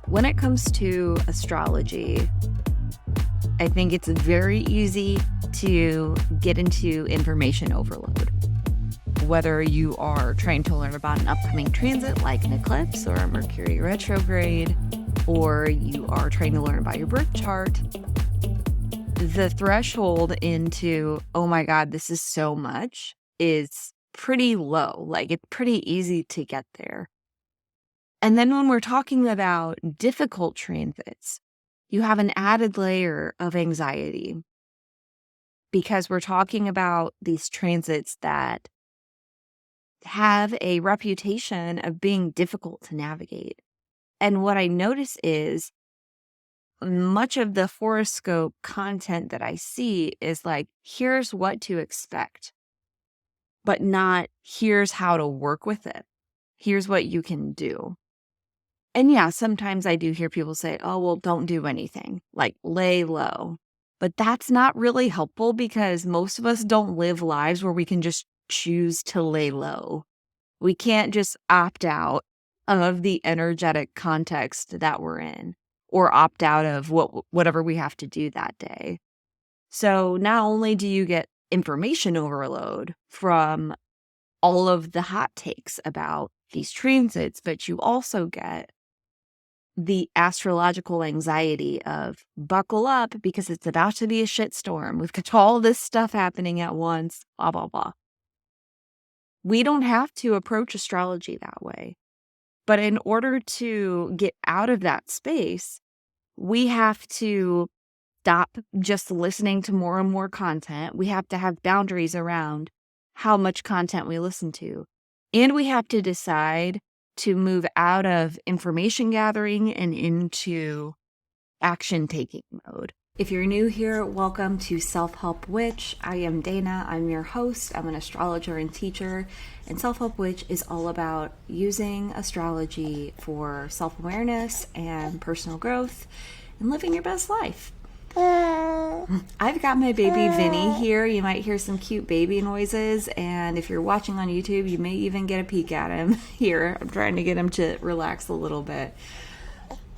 When it comes to astrology, I think it's very easy to get into information overload. Whether you are trying to learn about an upcoming transit like an eclipse or a Mercury retrograde, or you are trying to learn about your birth chart, the threshold into, oh my God, this is so much, is pretty low. Like, it's pretty easy to get there. And then when we're talking about difficult transits, you have an added layer of anxiety because we're talking about these transits that have a reputation of being difficult to navigate. And what I notice is much of the horoscope content that I see is like, here's what to expect, but not here's how to work with it. Here's what you can do. And yeah, sometimes I do hear people say, oh, well, don't do anything, like lay low. But that's not really helpful because most of us don't live lives where we can just choose to lay low. We can't just opt out of the energetic context that we're in or opt out of whatever we have to do that day. So not only do you get information overload from all of the hot takes about these transits, but you also get the astrological anxiety of buckle up because it's about to be a shitstorm. We've got all this stuff happening at once, blah, blah, blah. We don't have to approach astrology that way. But in order to get out of that space, we have to stop just listening to more and more content. We have to have boundaries around how much content we listen to. And we have to decide to move out of information gathering and into action taking mode. If you're new here, welcome to Self-Help Witch. I am Dana. I'm your host. I'm an astrologer and teacher. And Self-Help Witch is all about using astrology for self-awareness and personal growth and living your best life. I've got my baby Vinny here. You might hear some cute baby noises, and if you're watching on YouTube, you may even get a peek at him here. I'm trying to get him to relax a little bit.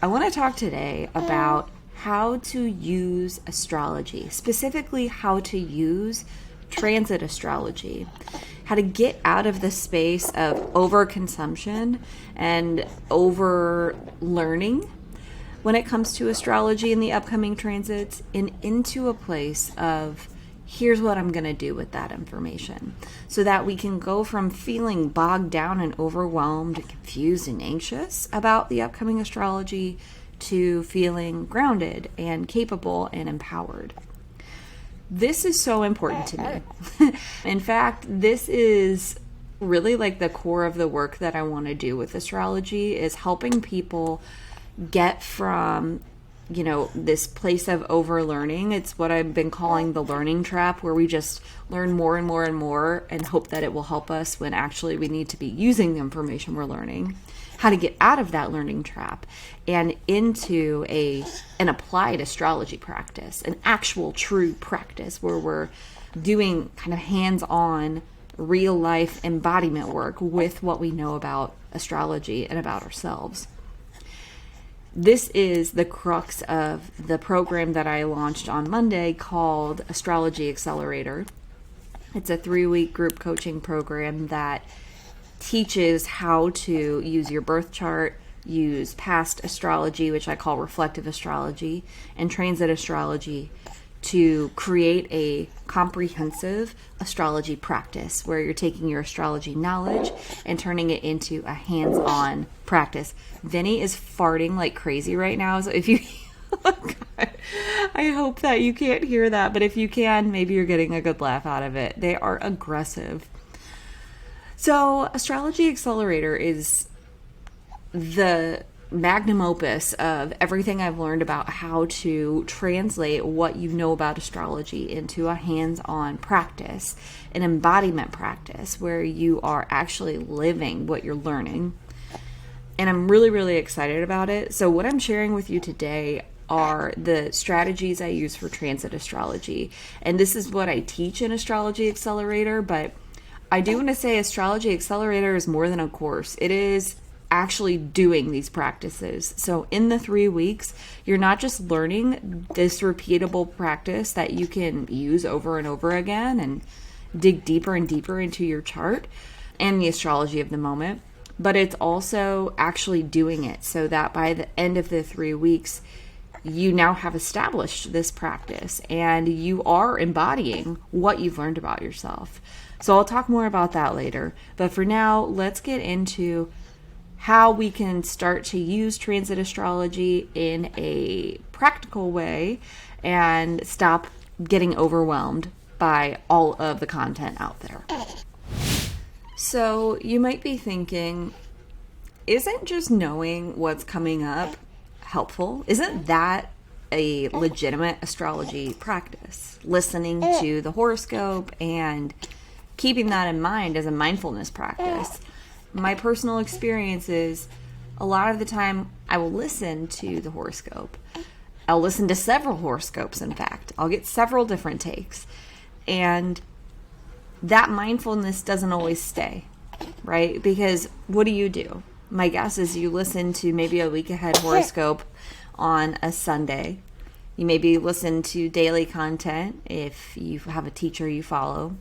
I want to talk today about how to use astrology, specifically how to use transit astrology, how to get out of the space of overconsumption and over learning when it comes to astrology in the upcoming transits, and into a place of here's what I'm going to do with that information, so that we can go from feeling bogged down and overwhelmed and confused and anxious about the upcoming astrology to feeling grounded and capable and empowered. This is so important to me. In fact, this is really like the core of the work that I want to do with astrology, is helping people get from, this place of overlearning. It's what I've been calling the learning trap, where we just learn more and more and more and hope that it will help us when actually we need to be using the information we're learning. How to get out of that learning trap and into an applied astrology practice, an actual true practice where we're doing kind of hands-on, real-life embodiment work with what we know about astrology and about ourselves. This is the crux of the program that I launched on Monday called Astrology Accelerator. It's a 3-week group coaching program that teaches how to use your birth chart, use past astrology, which I call reflective astrology, and transit astrology to create a comprehensive astrology practice where you're taking your astrology knowledge and turning it into a hands-on practice. Vinny is farting like crazy right now, so if you oh God, I hope that you can't hear that, but if you can, maybe you're getting a good laugh out of it. They are aggressive. So Astrology Accelerator is the magnum opus of everything I've learned about how to translate what you know about astrology into a hands-on practice, an embodiment practice where you are actually living what you're learning. And I'm really, really excited about it. So what I'm sharing with you today are the strategies I use for transit astrology. And this is what I teach in Astrology Accelerator, but I do want to say Astrology Accelerator is more than a course. It is actually doing these practices. So in the 3 weeks, you're not just learning this repeatable practice that you can use over and over again and dig deeper and deeper into your chart and the astrology of the moment, but it's also actually doing it so that by the end of the 3 weeks, you now have established this practice and you are embodying what you've learned about yourself. So I'll talk more about that later. But for now, let's get into how we can start to use transit astrology in a practical way and stop getting overwhelmed by all of the content out there. So you might be thinking, isn't just knowing what's coming up helpful? Isn't that a legitimate astrology practice? Listening to the horoscope and keeping that in mind as a mindfulness practice. My personal experience is a lot of the time I will listen to the horoscope. I'll listen to several horoscopes, in fact. I'll get several different takes. And that mindfulness doesn't always stay, right? Because what do? My guess is you listen to maybe a week ahead horoscope on a Sunday. You maybe listen to daily content if you have a teacher you follow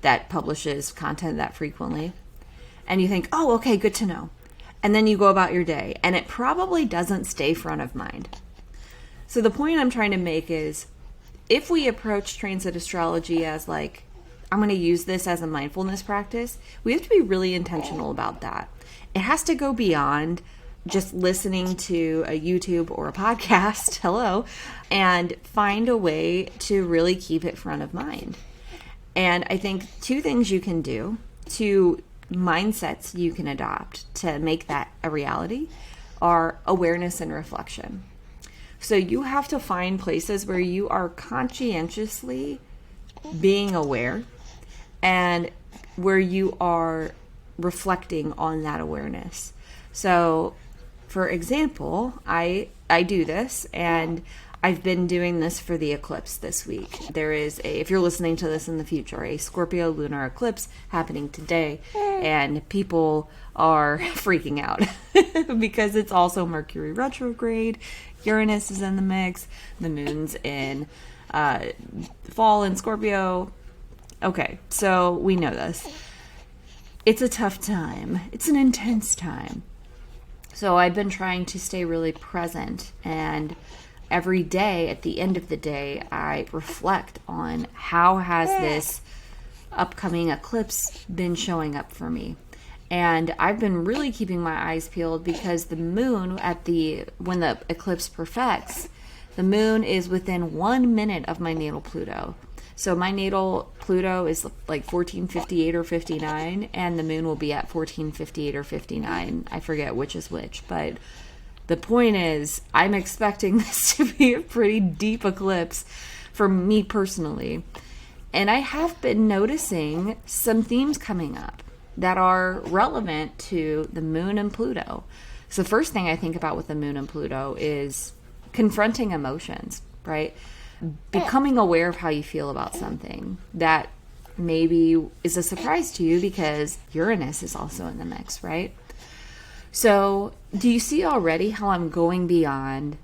that publishes content that frequently. And you think, oh, okay, good to know. And then you go about your day, and it probably doesn't stay front of mind. So the point I'm trying to make is, if we approach transit astrology as like, I'm going to use this as a mindfulness practice, we have to be really intentional about that. It has to go beyond just listening to a YouTube or a podcast, hello, and find a way to really keep it front of mind. And I think 2 things you can do, 2 mindsets you can adopt to make that a reality, are awareness and reflection. So you have to find places where you are conscientiously being aware and where you are reflecting on that awareness. So, for example, I do this, and I've been doing this for the eclipse this week. There is if you're listening to this in the future, a Scorpio lunar eclipse happening today, and people are freaking out because it's also Mercury retrograde, Uranus is in the mix, the moon's in fall in Scorpio. Okay, so we know this. It's a tough time. It's an intense time. So I've been trying to stay really present, and every day, at the end of the day, I reflect on how has this upcoming eclipse been showing up for me. And I've been really keeping my eyes peeled because the moon when the eclipse perfects, the moon is within 1 minute of my natal Pluto. So my natal Pluto is like 1458 or 59, and the moon will be at 1458 or 59. I forget which is which, but the point is, I'm expecting this to be a pretty deep eclipse for me personally. And I have been noticing some themes coming up that are relevant to the moon and Pluto. So the first thing I think about with the moon and Pluto is confronting emotions, right? Becoming aware of how you feel about something that maybe is a surprise to you because Uranus is also in the mix, right? So do you see already how I'm going beyond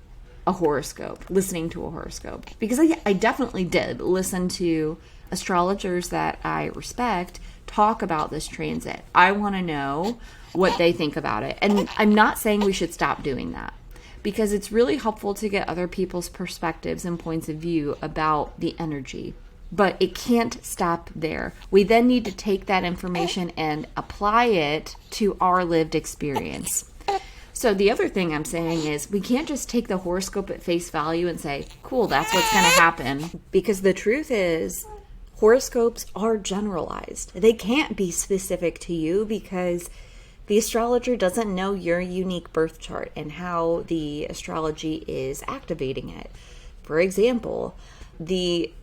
a horoscope, listening to a horoscope? Because I definitely did listen to astrologers that I respect talk about this transit. I want to know what they think about it. And I'm not saying we should stop doing that, because it's really helpful to get other people's perspectives and points of view about the energy. But it can't stop there. We then need to take that information and apply it to our lived experience. So the other thing I'm saying is we can't just take the horoscope at face value and say, cool, that's what's going to happen. Because the truth is, horoscopes are generalized. They can't be specific to you because the astrologer doesn't know your unique birth chart and how the astrology is activating it. For example, the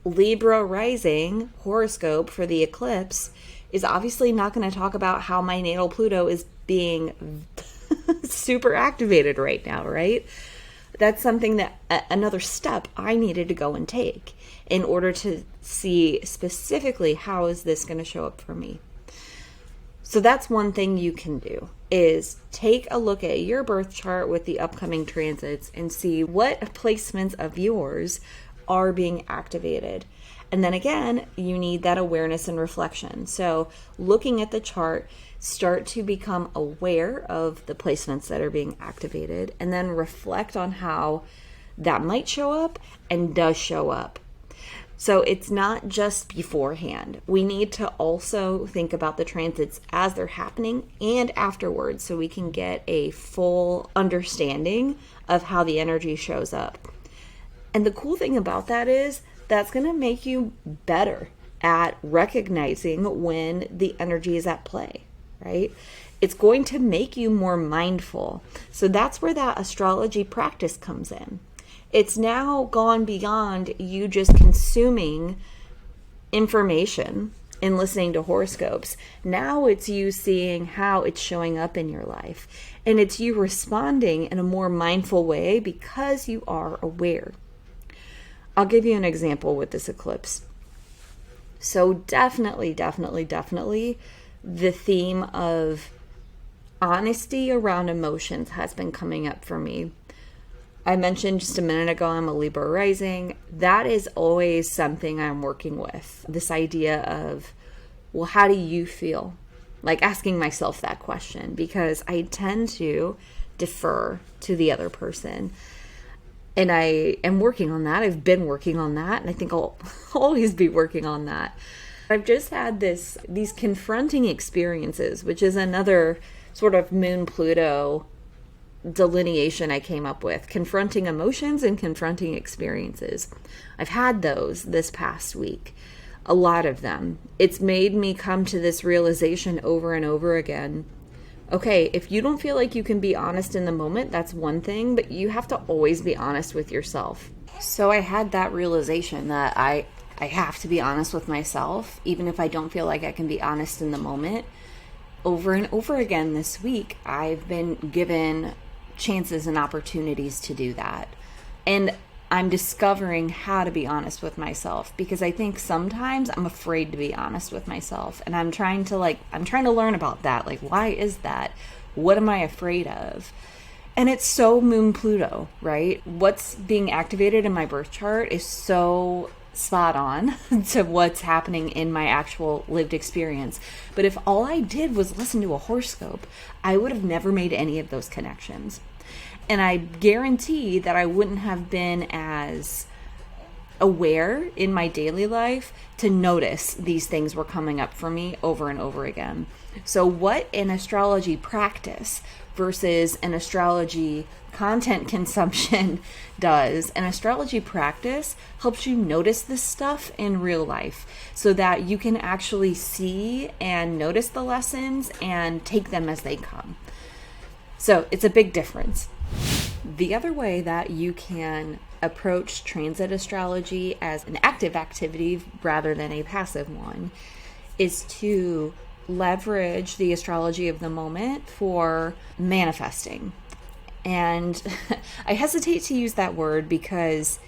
Libra rising horoscope for the eclipse is obviously not going to talk about how my natal Pluto is being super activated right now, right? That's something that another step I needed to go and take. in order to see specifically how is this going to show up for me. So that's one thing you can do, is take a look at your birth chart with the upcoming transits and see what placements of yours are being activated. And then again, you need that awareness and reflection. So looking at the chart, start to become aware of the placements that are being activated, and then reflect on how that might show up and does show up. So it's not just beforehand. We need to also think about the transits as they're happening and afterwards, so we can get a full understanding of how the energy shows up. And the cool thing about that is that's going to make you better at recognizing when the energy is at play, right? It's going to make you more mindful. So that's where that astrology practice comes in. It's now gone beyond you just consuming information and listening to horoscopes. Now it's you seeing how it's showing up in your life. And it's you responding in a more mindful way because you are aware. I'll give you an example with this eclipse. So definitely, the theme of honesty around emotions has been coming up for me. I mentioned just a minute ago, I'm a Libra rising. That is always something I'm working with. This idea of, well, how do you feel? Like asking myself that question, because I tend to defer to the other person. And I am working on that. I've been working on that. And I think I'll always be working on that. I've just had these confronting experiences, which is another sort of Moon Pluto delineation I came up with. Confronting emotions and confronting experiences. I've had those this past week. A lot of them. It's made me come to this realization over and over again. Okay, if you don't feel like you can be honest in the moment, that's one thing, but you have to always be honest with yourself. So I had that realization that I have to be honest with myself, even if I don't feel like I can be honest in the moment. Over and over again this week, I've been given chances and opportunities to do that. And I'm discovering how to be honest with myself, because I think sometimes I'm afraid to be honest with myself, and I'm trying to learn about that. Like, why is that? What am I afraid of? And it's so Moon Pluto, right? What's being activated in my birth chart is so spot on to what's happening in my actual lived experience. But if all I did was listen to a horoscope, I would have never made any of those connections. And I guarantee that I wouldn't have been as aware in my daily life to notice these things were coming up for me over and over again. So what an astrology practice versus an astrology content consumption does, an astrology practice helps you notice this stuff in real life so that you can actually see and notice the lessons and take them as they come. So it's a big difference. The other way that you can approach transit astrology as an active activity rather than a passive one is to leverage the astrology of the moment for manifesting. And I hesitate to use that word because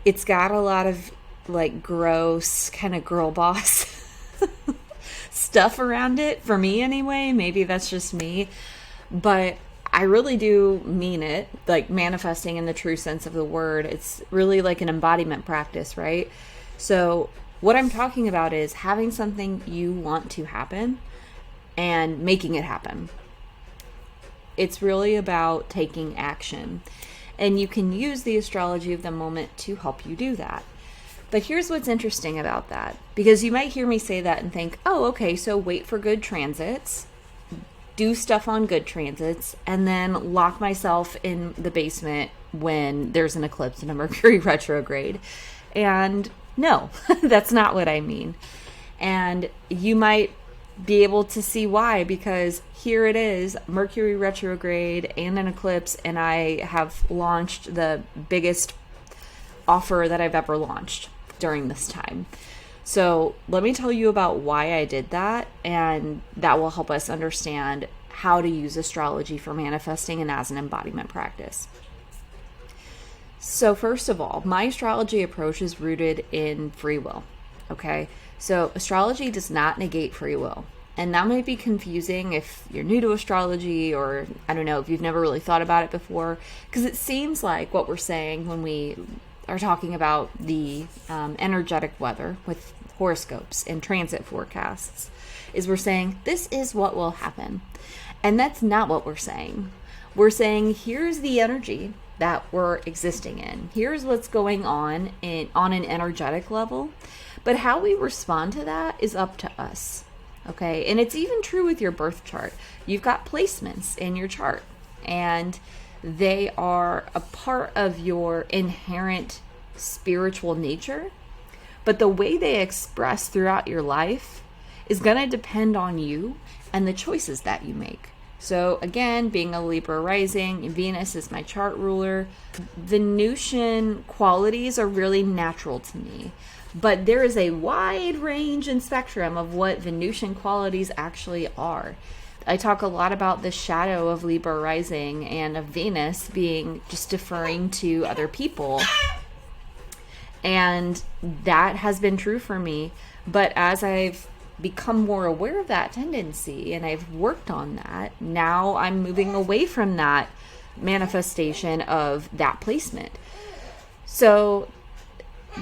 it's got a lot of like gross kind of girl boss stuff around it, for me anyway. Maybe that's just me, but I really do mean it, like manifesting in the true sense of the word. It's really like an embodiment practice, right? So what I'm talking about is having something you want to happen and making it happen. It's really about taking action. And you can use the astrology of the moment to help you do that. But here's what's interesting about that, because you might hear me say that and think, oh, okay, so wait for good transits, do stuff on good transits, and then lock myself in the basement when there's an eclipse and a Mercury retrograde. And no, that's not what I mean. And you might be able to see why, because here it is, Mercury retrograde and an eclipse, and I have launched the biggest offer that I've ever launched during this time. So let me tell you about why I did that, and that will help us understand how to use astrology for manifesting and as an embodiment practice. So first of all, my astrology approach is rooted in free will. Okay. So astrology does not negate free will. And that might be confusing if you're new to astrology, or I don't know, if you've never really thought about it before, because it seems like what we're saying when we are talking about the energetic weather with horoscopes and transit forecasts is we're saying this is what will happen. And that's not what we're saying. We're saying here's the energy that we're existing in. Here's what's going on an energetic level. But how we respond to that is up to us. Okay, and it's even true with your birth chart. You've got placements in your chart, and they are a part of your inherent spiritual nature. But the way they express throughout your life is going to depend on you and the choices that you make. So again, being a Libra rising, Venus is my chart ruler. Venusian qualities are really natural to me. But there is a wide range and spectrum of what Venusian qualities actually are. I talk a lot about the shadow of Libra rising and of Venus being just deferring to other people. And that has been true for me. But as I've become more aware of that tendency and I've worked on that, now I'm moving away from that manifestation of that placement. So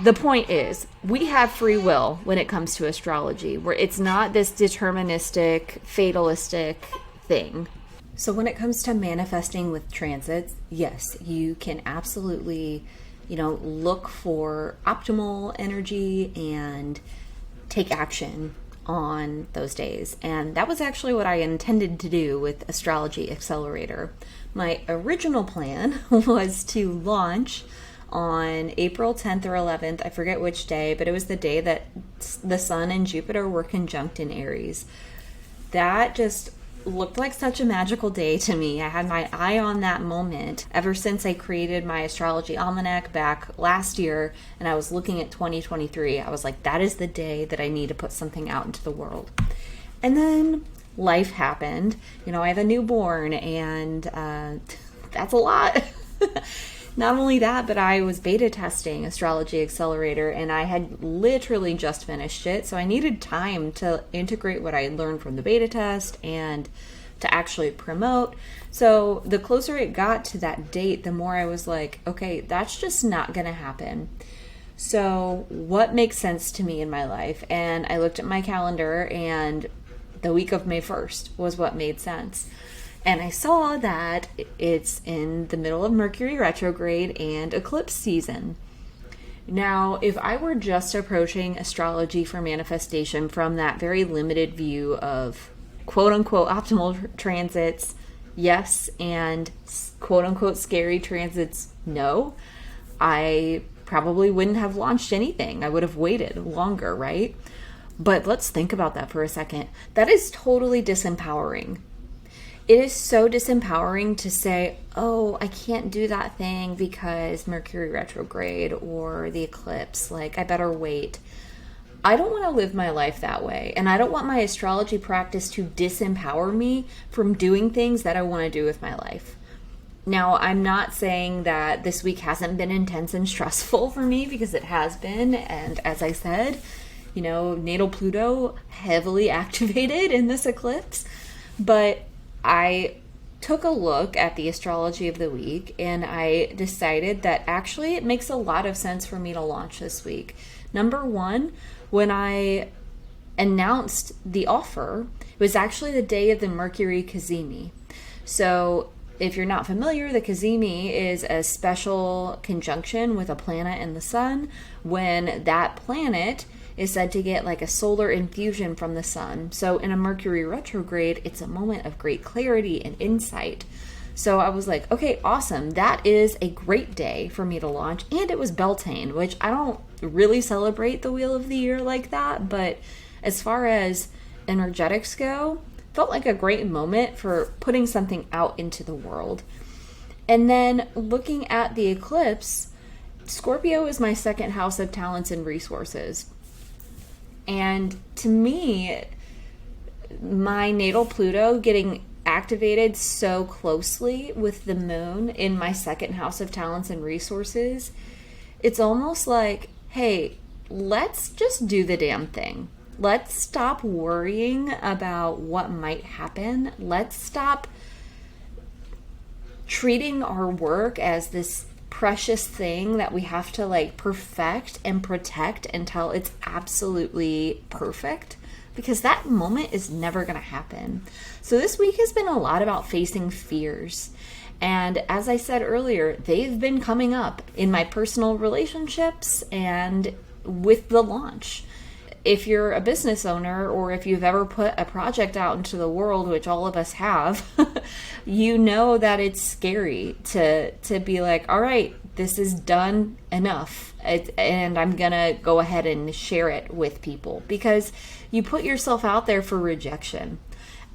the point is, we have free will when it comes to astrology, where it's not this deterministic, fatalistic thing. So when it comes to manifesting with transits, yes, you can absolutely, look for optimal energy and take action on those days. And that was actually what I intended to do with Astrology Accelerator. My original plan was to launch on April 10th or 11th, I forget which day, but it was the day that the Sun and Jupiter were conjunct in Aries. That just looked like such a magical day to me. I had my eye on that moment ever since I created my astrology almanac back last year, and I was looking at 2023. I was like, that is the day that I need to put something out into the world. And then life happened. I have a newborn, and that's a lot. Not only that, but I was beta testing Astrology Accelerator, and I had literally just finished it. So I needed time to integrate what I learned from the beta test and to actually promote. So the closer it got to that date, the more I was like, okay, that's just not going to happen. So what makes sense to me in my life? And I looked at my calendar, and the week of May 1st was what made sense. And I saw that it's in the middle of Mercury retrograde and eclipse season. Now, if I were just approaching astrology for manifestation from that very limited view of quote-unquote optimal transits, yes, and quote-unquote scary transits, no, I probably wouldn't have launched anything. I would have waited longer, right? But let's think about that for a second. That is totally disempowering. It is so disempowering to say, oh, I can't do that thing because Mercury retrograde or the eclipse, like I better wait. I don't want to live my life that way. And I don't want my astrology practice to disempower me from doing things that I want to do with my life. Now, I'm not saying that this week hasn't been intense and stressful for me, because it has been. And as I said, natal Pluto heavily activated in this eclipse. But I took a look at the astrology of the week, and I decided that actually it makes a lot of sense for me to launch this week. Number one, when I announced the offer, it was actually the day of the Mercury Cazimi. So if you're not familiar, the Cazimi is a special conjunction with a planet and the sun when that planet is said to get like a solar infusion from the sun. So in a Mercury retrograde, it's a moment of great clarity and insight. So I was like, okay, awesome. That is a great day for me to launch. And it was Beltane, which I don't really celebrate the Wheel of the Year like that. But as far as energetics go, felt like a great moment for putting something out into the world. And then looking at the eclipse, Scorpio is my second house of talents and resources. And to me, my natal Pluto getting activated so closely with the moon in my second house of talents and resources, it's almost like, hey, let's just do the damn thing. Let's stop worrying about what might happen. Let's stop treating our work as this precious thing that we have to like perfect and protect until it's absolutely perfect, because that moment is never going to happen. So this week has been a lot about facing fears. And as I said earlier, they've been coming up in my personal relationships and with the launch. If you're a business owner, or if you've ever put a project out into the world, which all of us have, you know that it's scary to be like, all right, this is done enough, and I'm going to go ahead and share it with people, because you put yourself out there for rejection.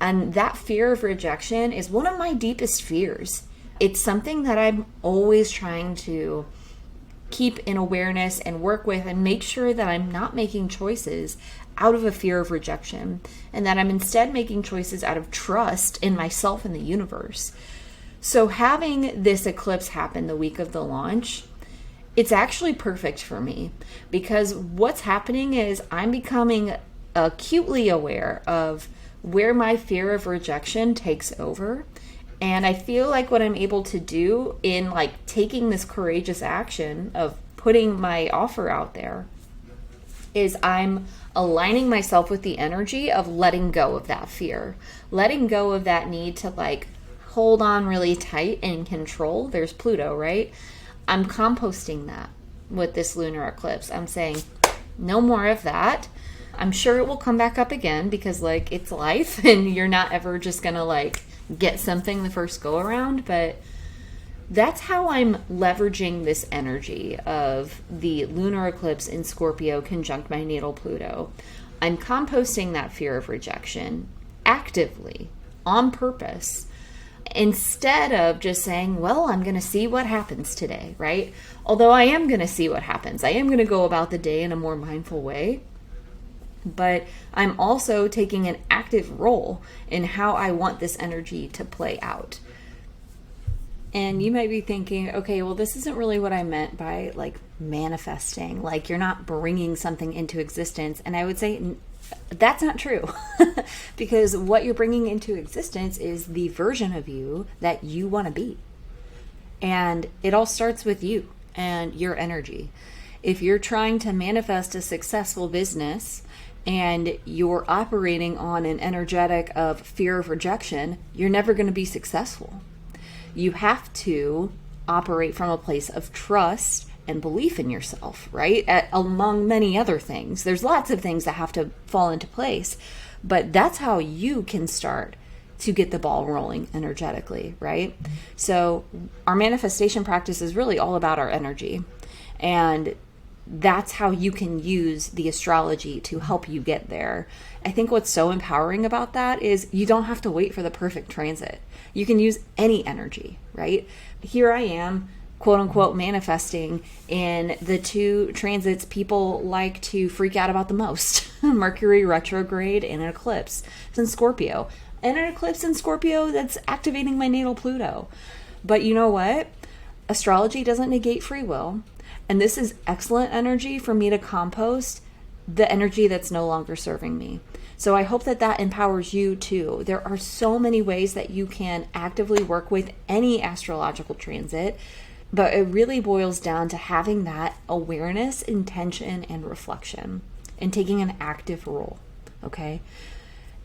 And that fear of rejection is one of my deepest fears. It's something that I'm always trying to keep in awareness and work with and make sure that I'm not making choices out of a fear of rejection, and that I'm instead making choices out of trust in myself and the universe. So having this eclipse happen the week of the launch, it's actually perfect for me, because what's happening is I'm becoming acutely aware of where my fear of rejection takes over. And I feel like what I'm able to do in like taking this courageous action of putting my offer out there is I'm aligning myself with the energy of letting go of that fear, letting go of that need to like hold on really tight and control. There's Pluto, right? I'm composting that with this lunar eclipse. I'm saying no more of that. I'm sure it will come back up again, because like it's life and you're not ever just gonna like get something the first go around. But that's how I'm leveraging this energy of the lunar eclipse in Scorpio conjunct my natal Pluto. I'm composting that fear of rejection actively, on purpose, instead of just saying, well, I'm going to see what happens today, right? Although I am going to see what happens. I am going to go about the day in a more mindful way. But I'm also taking an active role in how I want this energy to play out. And you might be thinking, okay, well, this isn't really what I meant by like manifesting. Like you're not bringing something into existence. And I would say that's not true. Because what you're bringing into existence is the version of you that you want to be. And it all starts with you and your energy. If you're trying to manifest a successful business and you're operating on an energetic of fear of rejection, you're never going to be successful. You have to operate from a place of trust and belief in yourself, right? Among many other things. There's lots of things that have to fall into place, but that's how you can start to get the ball rolling energetically, right? So our manifestation practice is really all about our energy, and that's how you can use the astrology to help you get there. I think what's so empowering about that is you don't have to wait for the perfect transit. You can use any energy, right? Here I am, quote unquote, manifesting in the two transits people like to freak out about the most, Mercury retrograde and an eclipse. It's in Scorpio. And an eclipse in Scorpio that's activating my natal Pluto. But you know what? Astrology doesn't negate free will. And this is excellent energy for me to compost the energy that's no longer serving me. So I hope that that empowers you too. There are so many ways that you can actively work with any astrological transit, but it really boils down to having that awareness, intention, and reflection, and taking an active role, okay?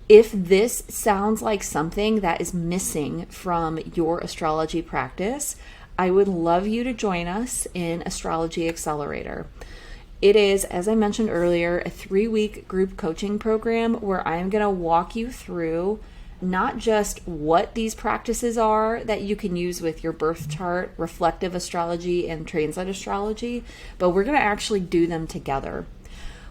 If this sounds like something that is missing from your astrology practice, I would love you to join us in Astrology Accelerator. It is, as I mentioned earlier, a 3-week group coaching program where I'm going to walk you through not just what these practices are that you can use with your birth chart, reflective astrology, and transit astrology, but we're going to actually do them together.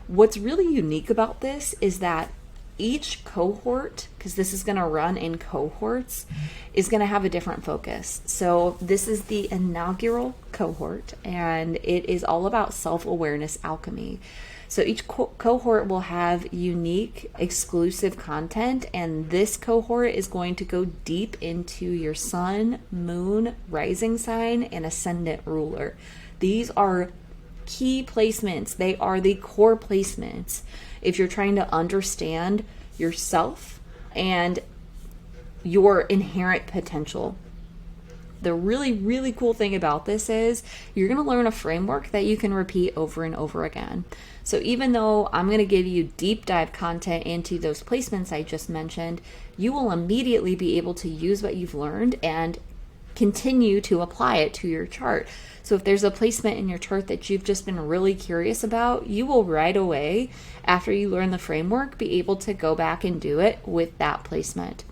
What's really unique about this is that each cohort, because this is going to run in cohorts, is going to have a different focus. So this is the inaugural cohort, and it is all about self-awareness alchemy. So each cohort will have unique, exclusive content, and this cohort is going to go deep into your sun, moon, rising sign, and ascendant ruler. These are key placements. They are the core placements if you're trying to understand yourself and your inherent potential. The really, really cool thing about this is you're going to learn a framework that you can repeat over and over again. So even though I'm going to give you deep dive content into those placements I just mentioned, you will immediately be able to use what you've learned and continue to apply it to your chart. So if there's a placement in your chart that you've just been really curious about, you will right away, after you learn the framework, be able to go back and do it with that placement.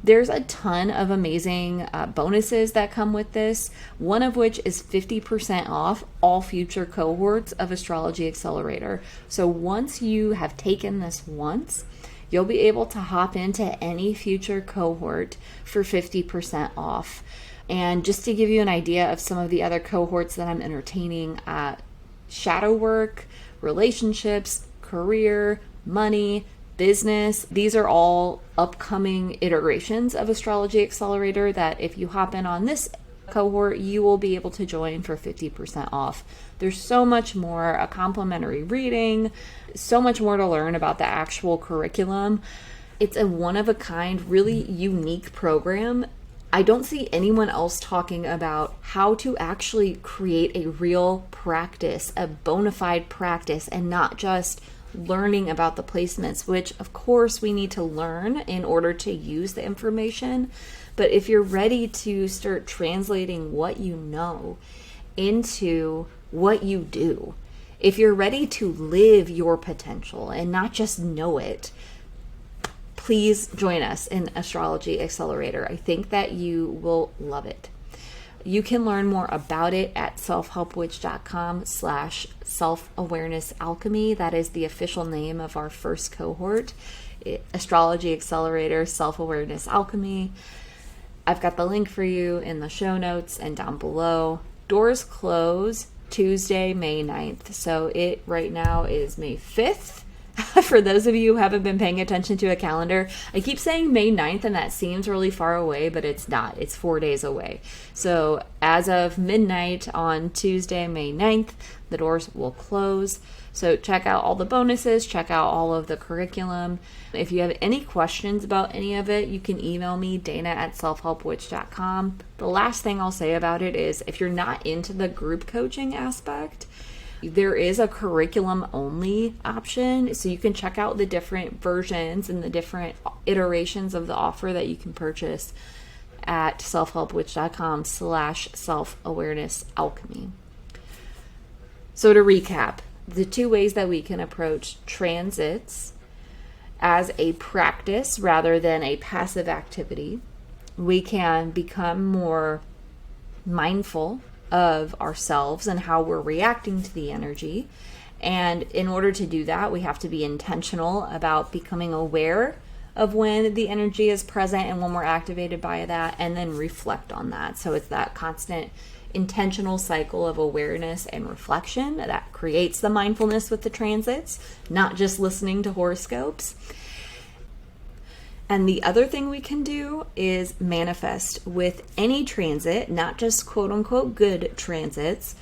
There's a ton of amazing bonuses that come with this, one of which is 50% off all future cohorts of Astrology Accelerator. So once you have taken this once, you'll be able to hop into any future cohort for 50% off. And just to give you an idea of some of the other cohorts that I'm entertaining, shadow work, relationships, career, money, business. These are all upcoming iterations of Astrology Accelerator that if you hop in on this cohort, you will be able to join for 50% off. There's so much more, a complimentary reading, so much more to learn about the actual curriculum. It's a one-of-a-kind, really unique program. I don't see anyone else talking about how to actually create a real practice, a bona fide practice, and not just learning about the placements, which of course we need to learn in order to use the information. But if you're ready to start translating what you know into what you do, if you're ready to live your potential and not just know it, please join us in Astrology Accelerator. I think that you will love it. You can learn more about it at selfhelpwitch.com/self-awareness alchemy. That is the official name of our first cohort, Astrology Accelerator Self-Awareness Alchemy. I've got the link for you in the show notes and down below. Doors close Tuesday, May 9th. So it right now is May 5th. For those of you who haven't been paying attention to a calendar, I keep saying May 9th and that seems really far away, but it's not. It's 4 days away. So as of midnight on Tuesday, May 9th, the doors will close. So check out all the bonuses, check out all of the curriculum. If you have any questions about any of it, you can email me, dana@selfhelpwitch.com. The last thing I'll say about it is if you're not into the group coaching aspect, there is a curriculum only option, so you can check out the different versions and the different iterations of the offer that you can purchase at selfhelpwitch.com/self-awareness alchemy. So to recap, the two ways that we can approach transits as a practice rather than a passive activity, we can become more mindful of ourselves and how we're reacting to the energy. And in order to do that, we have to be intentional about becoming aware of when the energy is present and when we're activated by that, and then reflect on that. So it's that constant intentional cycle of awareness and reflection that creates the mindfulness with the transits, not just listening to horoscopes. And the other thing we can do is manifest with any transit, not just quote unquote good transits.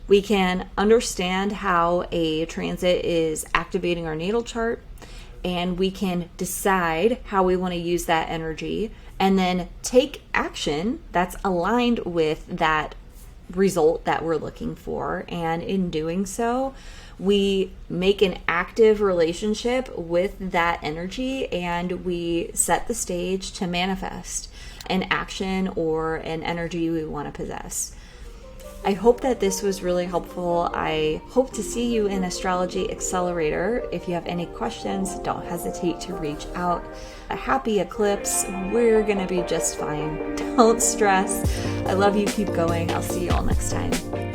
We can understand how a transit is activating our natal chart, and we can decide how we want to use that energy and then take action that's aligned with that result that we're looking for. And in doing so, we make an active relationship with that energy and we set the stage to manifest an action or an energy we want to possess. I hope that this was really helpful. I hope to see you in Astrology Accelerator. If you have any questions, don't hesitate to reach out. A happy eclipse. We're going to be just fine. Don't stress. I love you. Keep going. I'll see you all next time.